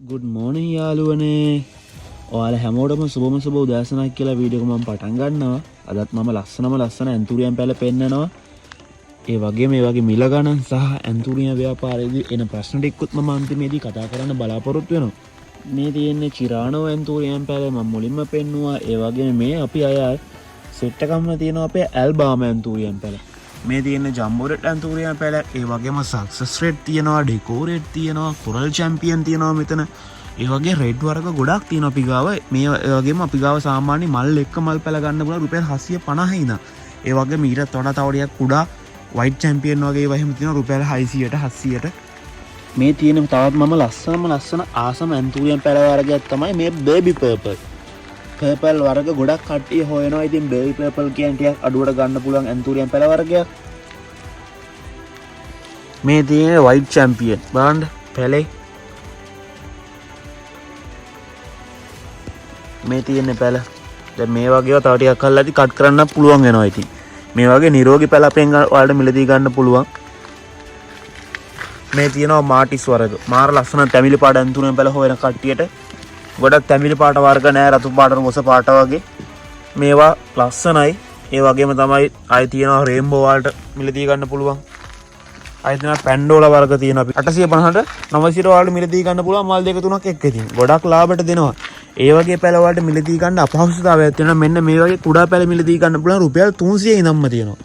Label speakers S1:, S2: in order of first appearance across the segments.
S1: good morning යාළුවනේ. ඔයාලා හැමෝටම සුබ උදෑසනක් කියලා වීඩියෝ එක මම පටන් ගන්නවා. අදත් මම ලස්සන ඇන්තුරියම් පැල පෙන්නනවා. ඒ වගේම මේ වගේ මිල ගණන් සහ ඇන්තුරියම් ව්‍යාපාරයේදී එන ප්‍රශ්න ටිකකුත් මම අන්තිමේදී කතා කරන්න බලාපොරොත්තු වෙනවා. මේ තියෙන්නේ චිරානෝ ඇන්තුරියම් පැල මම මුලින්ම පෙන්නුවා. ඒ වගේම මේ අපි අය සෙට් එකක්ම තියෙනවා අපේ ඇල්බාම ඇන්තුරියම් පැල. මේ තියෙන ජම්බෝ රෙඩ් ඇන්තුරියම් පැල. ඒ වගේම සක්සස් රෙඩ් තියෙනවා, ඩෙකෝ රෙඩ් තියෙනවා, කොරල් චැම්පියන් තියෙනවා මෙතන. ඒ වගේ රෙඩ් වර්ග ගොඩක් තියෙනවා අපි ගාව. මේ වගේම අපි ගාව සාමාන්‍ය මල් එක්ක මල් පැල ගන්න පුළුවන් රුපියල් 750 ඉඳන්. ඒ වගේම ඊටත් වඩා තව ටිකක් කුඩා වයිට් චැම්පියන් වගේ ඒවා එහෙම තියෙනවා රුපියල් 600ට 700ට. මේ තියෙන තවත් මම ලස්සන ආසම ඇන්තුරියම් පැල වර්ගයක් තමයි මේ බේබි පර්පල්. පර්පල් වර්ග ගොඩක් කට්ටිය හොයනවා. ඉතින් බේබි පර්පල් කියන්නේ ටිකක් අඩුවට ගන්න පුළුවන් ඇන්තුරියම් පැල වර්ගයක්. මේ තියෙන වයිට් චැම්පියන් බලන්න පැලේ. මේ තියෙන පැල. දැන් මේ වගේව තව ටිකක් අල්ලලා කට් කරන්න පුළුවන් වෙනවා. ඉතින් මේ වගේ නිරෝගී පැල අපෙන් ඔයාලට මිලදී ගන්න පුළුවන්. මේ තියෙනවා මාටිස් වර්ග. මාර ලස්සන තැමිලි පාට ඇන්තුරියම් පැල හොයන කට්ටියට ගොඩක් තැමිලි පාට වර්ග නෑ, රතු පාට රොස පාට වගේ. මේවා ලස්සනයි. ඒ වගේම තමයි ආයි තියෙනවා රේන්බෝ වලට මිලදී ගන්න පුළුවන්. ආයි තියෙනවා පැන්ඩෝලා වර්ග තියෙනවා. අපි 850ට 900 වලට මිලදී ගන්න පුළුවන් මල් දෙක තුනක් එක්ක. ඉතින් ගොඩක් ලාභයට දෙනවා. ඒ වගේ පැල වලට මිලදී ගන්න අපහසුතාවයක් තියෙනවා. මෙන්න මේ වගේ කුඩා පැල මිලදී ගන්න පුළුවන් රුපියල් 300 ඉඳන්ම තියෙනවා.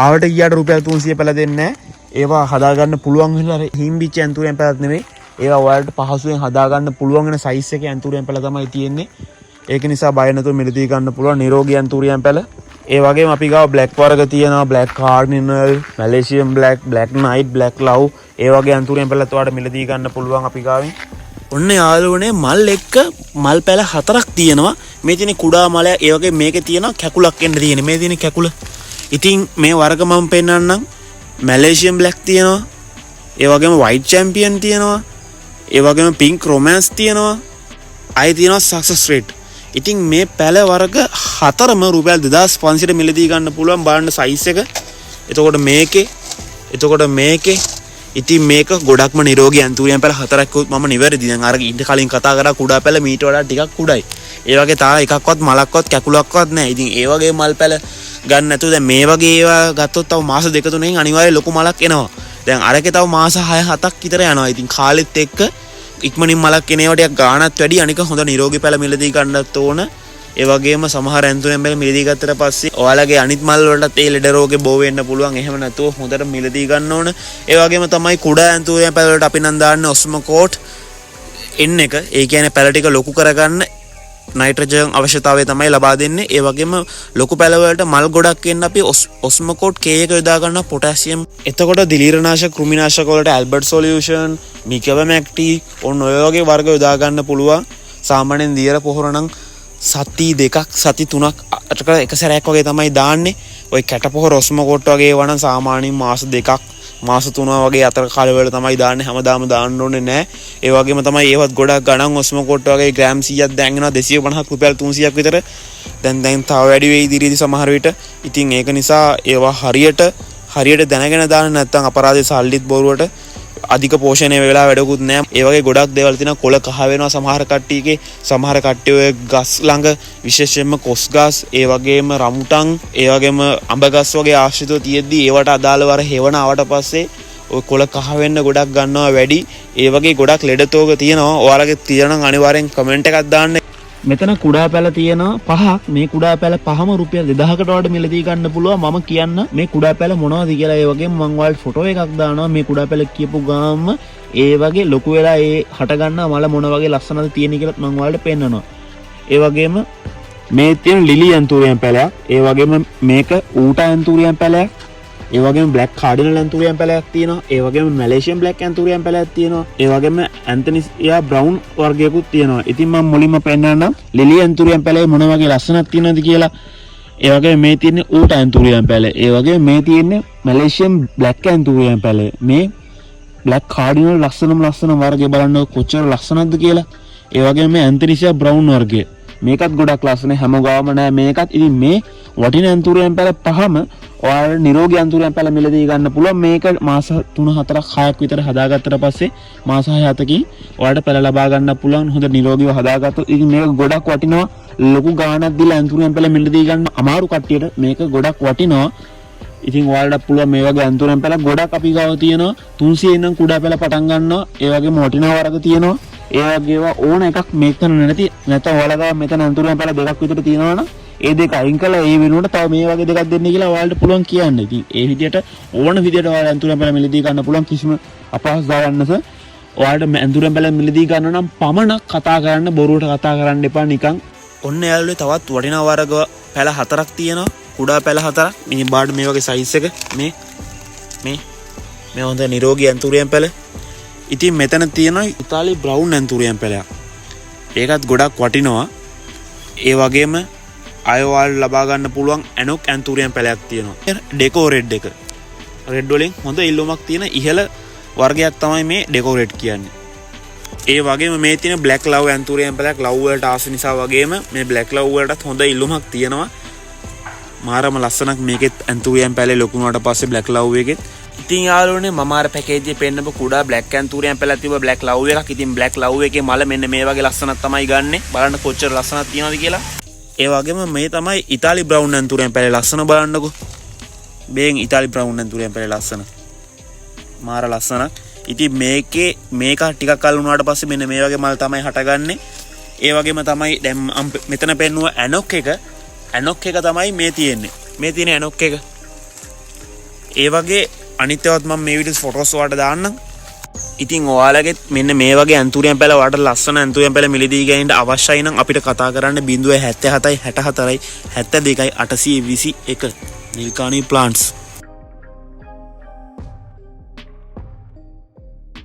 S1: ආවට ගියාට රුපියල් 300 පැල දෙන්නේ නැහැ. ඒවා හදා ගන්න පුළුවන් වෙනවා. හිම්බිච්ච ඇන්තුරියම් පැලක් නෙමෙයි. ඒවා ඔයාලට පහසුවෙන් හදා ගන්න පුළුවන් වෙන සයිස් එකේ ඇන්තුරියම් පැල තමයි තියෙන්නේ. ඒක නිසා බය නැතුව මිලදී ගන්න පුළුවන් නිරෝගී ඇන්තුරියම් පැල. ඒ වගේම අපි ගාව බ්ලැක් වර්ග තියෙනවා. Black cardinal, Malaysian black, black knight, black love. ඒ වගේ ඇන්තුරියම් පැලත් ඔයාලට මිලදී ගන්න පුළුවන් අපි ගාවෙන්. ඔන්න යාළුවනේ මල් එක්ක මල් පැල 4ක් තියෙනවා. මේ තියෙන කුඩා මල, ඒ වගේ මේකේ තියෙනවා කැකුලක් එන්න තියෙන්නේ. මේ තියෙන කැකුල. ඉතින් මේ වර්ග මම පෙන්නන්නම්. මැලේසියන් බ්ලැක් තියෙනවා. ඒ වගේම වයිට් චැම්පියන් තියෙනවා. ඒ වගේම පින්ක් රොමෑන්ස් තියෙනවා. අය තියෙනවා සක්සස් රෙඩ්. ඉතින් මේ පැල වර්ග 4ම රුපියල් 2500ට මිලදී ගන්න පුළුවන්. බලන්න සයිස් එක. එතකොට මේකේ ඉතින් මේක ගොඩක්ම නිරෝගී ඇන්තුරියම් පැල 4ක් මම නිවැරදි. දැන් අර ඊට කලින් කතා කරා කුඩා පැල මීට වඩා ටිකක් කුඩායි. ඒ වගේ තාම එකක්වත් මලක්වත් කැකුලක්වත් නැහැ. ඉතින් ඒ වගේ මල් පැල ගන්න නැතුව දැන් මේ වගේ ඒවා ගත්තොත් තව මාස 2-3කින් අනිවාර්යයෙන් ලොකු මලක් එනවා. දැන් අරකේ තව මාස 6-7ක් විතර යනවා. ඉතින් කාලෙත් එක්ක ඉක්මනින් මලක් එනේවා ටිකක් ගාණත් වැඩි. අනික හොඳ නිරෝගී පැල මිලදී ගන්නත් ඕන. ඒ වගේම සමහර ඇන්තුරියම් පැල මිලදී ගත්තට පස්සේ ඔයාලගේ අනිත් මල් වලටත් ඒ ලෙඩ රෝගේ බෝ වෙන්න පුළුවන්. එහෙම නැතුව හොඳට මිලදී ගන්න ඕන. ඒ වගේම තමයි කුඩා ඇන්තුරියම් පැල වලට අපි නම් දාන්නේ ඔස්මෝකෝට් N එක. ඒ කියන්නේ පැල ටික ලොකු කරගන්න නයිට්‍රජන් අවශ්‍යතාවය තමයි ලබා දෙන්නේ. ඒ වගේම ලොකු පැල වලට මල් ගොඩක් එන්න අපි ඔස්මෝකෝට් K එක යොදා ගන්නවා, පොටෑසියම්. එතකොට දිලීරනාශක කෘමිනාශක වලට ඇල්බර්ට් සොලියුෂන්, මිකවමැක්ටි ඔන්න ඔය වගේ වර්ග යොදා ගන්න පුළුවන්. සාමාන්‍යයෙන් දියර පොහොර නම් සති 2ක් සති 3ක් අතර එක සැරයක් වගේ තමයි දාන්නේ. ඔය කැට පොහොර ඔස්මෝකෝට් වගේ ඒවා නම් සාමාන්‍යයෙන් මාස 2ක් මාස 3 වගේ අතර කාලය වල තමයි දාන්නේ. හැමදාම දාන්න ඕනේ නැහැ. ඒ වගේම තමයි ඒවත් ගොඩක් ගණන් ඔස්මෝකෝට් වගේ ග්‍රෑම් 100ක් දැන් එනවා 250ක් රුපියල් 300ක් විතර. දැන් තව වැඩි වෙයි ඉදිරියේදී සමහර විට. ඉතින් ඒක නිසා ඒවා හරියට දැනගෙන දාන්න නැත්නම් අපරාධේ සල්ලිත් බොරුවට අධික පෝෂණය වෙලා වැඩකුත් නැහැ. ඒ වගේ ගොඩක් දේවල් තියෙනවා. කොළ කහ වෙනවා සමහර කට්ටියගේ. සමහර කට්ටිය ඔය ගස් ළඟ විශේෂයෙන්ම කොස් ගස්, ඒ වගේම රමුටන්, ඒ වගේම අඹ ගස් වගේ ආශ්‍රිතව තියෙද්දි ඒවට අදාළව අර හෙවණ ආවට පස්සේ ඔය කොළ කහ වෙන්න ගොඩක් ගන්නවා වැඩි. ඒ වගේ ගොඩක් ලෙඩතෝග තියෙනවා. ඔයාලගේ තියෙනවා නම් අනිවාර්යෙන් කමෙන්ට් එකක් දාන්න. මෙතන කුඩා පැල තියෙනවා 5ක්. මේ කුඩා පැල 5ම රුපියල් 2000කට වඩා මිලදී ගන්න පුළුවන්. මම කියන්න මේ කුඩා පැල මොනවද කියලා. ඒ වගේම මම ඔයාලට ෆොටෝ එකක් දානවා. මේ කුඩා පැල කියපු ගාම ඒ වගේ ලොකු වෙලා ඒ හට ගන්නා මල මොන වගේ ලස්සනද තියෙන කියලා මම ඔයාලට පෙන්නනවා. ඒ වගේම මේ තියෙන ලිලි ඇන්තුරියම් පැලයක්. ඒ වගේම මේක ඌටා ඇන්තුරියම් පැලයක්. ඒ වගේම බ්ලැක් කාඩිනල් ඇන්තුරියම් පැලයක් තියෙනවා. ඒ වගේම මැලේසියන් බ්ලැක් ඇන්තුරියම් පැලයක් තියෙනවා. ඒ වගේම ඇන්තනියා බ්‍රවුන් වර්ගයකුත් තියෙනවා. ඉතින් මම මුලින්ම පෙන්නන්නම් ලිලි ඇන්තුරියම් පැලේ මොන වගේ ලස්සනක් තියෙනවද කියලා. ඒ වගේම මේ තියෙන්නේ ඌටා ඇන්තුරියම් පැලේ. ඒ වගේම මේ තියෙන්නේ මැලේසියන් බ්ලැක් ඇන්තුරියම් පැලේ. මේ බ්ලැක් කාඩිනල් ලස්සන වර්ගය බලන්න කොච්චර ලස්සනක්ද කියලා. ඒ වගේම මේ ඇන්තනියා බ්‍රවුන් වර්ගය. මේකත් ගොඩක් ලස්සන. හැම ගාවම නෑ මේකත්. ඉතින් මේ වටින ඇන්තුරියම් පැල 5ම ඔයාලට නිරෝගී අන්තුරයන් පැල මිලදී ගන්න පුළුවන්. මේක මාස 3-4ක් 6ක් විතර හදාගත්තට පස්සේ මාස 6-7කින් ඔයාලට පැල ලබා ගන්න පුළුවන්. හොඳ නිරෝගීව හදාගත්තොත් ඉතින් මේක ගොඩක් වටිනවා. ලොකු ගාණක් දීලා අන්තුරයන් පැල මිලදී ගන්න අමාරු කට්ටියට මේක ගොඩක් වටිනවා. ඉතින් ඔයාලට පුළුවන් මේ වගේ අන්තුරයන් පැල ගොඩක් අපි ගාව තියෙනවා. 300 ඉඳන් කුඩා පැල පටන් ගන්නවා. ඒ වගේම වටිනා වර්ග තියෙනවා. ඒ වගේම ඕන එකක් මේක තන නැති නැත්නම් ඔයාලා ගාව මෙතන අන්තුරයන් පැල දෙකක් විතර තියෙනවනම් ඒ දෙක අයින් කළා ඒ වෙනුවට තව මේ වගේ දෙකක් දෙන්න කියලා ඔයාලට පුළුවන් කියන්න. ඉතින් ඒ විදිහට ඕන විදිහට ඔයාලා අන්තුරයන් පැල මිලදී ගන්න පුළුවන්. කිසිම අපහසුතාවයක් නැස. ඔයාලට අන්තුරයන් පැල මිලදී ගන්න නම් පමණක් කතා කරන්න, බොරුවට කතා කරන්න එපා නිකන්. ඔන්න යාළුවනේ තවත් වටිනා වර්ග පැල 4ක් තියෙනවා. කුඩා පැල 4ක්. මේ බාඩ් මේ වගේ සයිස් එක මේ හොඳ නිරෝගී අන්තුරයන් පැල. ඉතින් මෙතන තියෙනවා ඉතාලි බ්‍රවුන් අන්තුරයන් පැලයක්. ඒකත් ගොඩක් වටිනවා. ඒ වගේම අයවල් ලබා ගන්න පුළුවන් ඇනොක් ඇන්තුරියම් පැලයක් තියෙනවා. ඩෙකෝ රෙඩ් එක. රෙඩ් වලින් හොඳ ඉල්ලුමක් තියෙන ඉහළ වර්ගයක් තමයි මේ ඩෙකෝ රෙඩ් කියන්නේ. ඒ වගේම මේ තියෙන බ්ලැක් ලව් ඇන්තුරියම් පැලයක් ලව් වලට ආස නිසා වගේම මේ බ්ලැක් ලව් වලටත් හොඳ ඉල්ලුමක් තියෙනවා. මාරම ලස්සනක් මේකෙත් ඇන්තුරියම් පැලේ ලොකු වුණාට පස්සේ බ්ලැක් ලව් එකෙත්. ඉතින් යාළුවනේ මම අර පැකේජ් එකේ පෙන්නපු කුඩා බ්ලැක් ඇන්තුරියම් පැලක් තිබ්බ බ්ලැක් ලව් එකක්. ඉතින් බ්ලැක් ලව් එකේ මල මෙන්න මේ වගේ ලස්සනක් තමයි ගන්නෙ. බලන්න කොච්චර ලස්සනක් තියෙනවද කියලා. ඒ වගේම මේ තමයි ඉතාලි බ්‍රවුන් ඇන්තුරියම් පැලේ ලස්සන බලන්නකෝ. මේන් ඉතාලි බ්‍රවුන් ඇන්තුරියම් පැලේ ලස්සන. මාර ලස්සනක්. ඉතින් මේක ටිකක් කල් වුණාට පස්සේ මෙන්න මේ වගේ මල් තමයි හටගන්නේ. ඒ වගේම තමයි දැන් මෙතන පෙන්නුව ඇනොක් එක තමයි මේ තියෙන්නේ. මේ තියෙන ඇනොක් එක. ඒ වගේ අනිත්‍යවත් මම මේ වීඩියෝස් ෆොටෝස් වලට දාන්නම්. ඉතින් ඔයාලගෙත් මෙන්න මේ වගේ ඇන්තුරියම් පැල වලට ලස්සන ඇන්තුරියම් පැල මිලදී ගන්න අවශ්‍යයි නම් අපිට කතා කරන්න 077 64 72 821 Nilkani plants.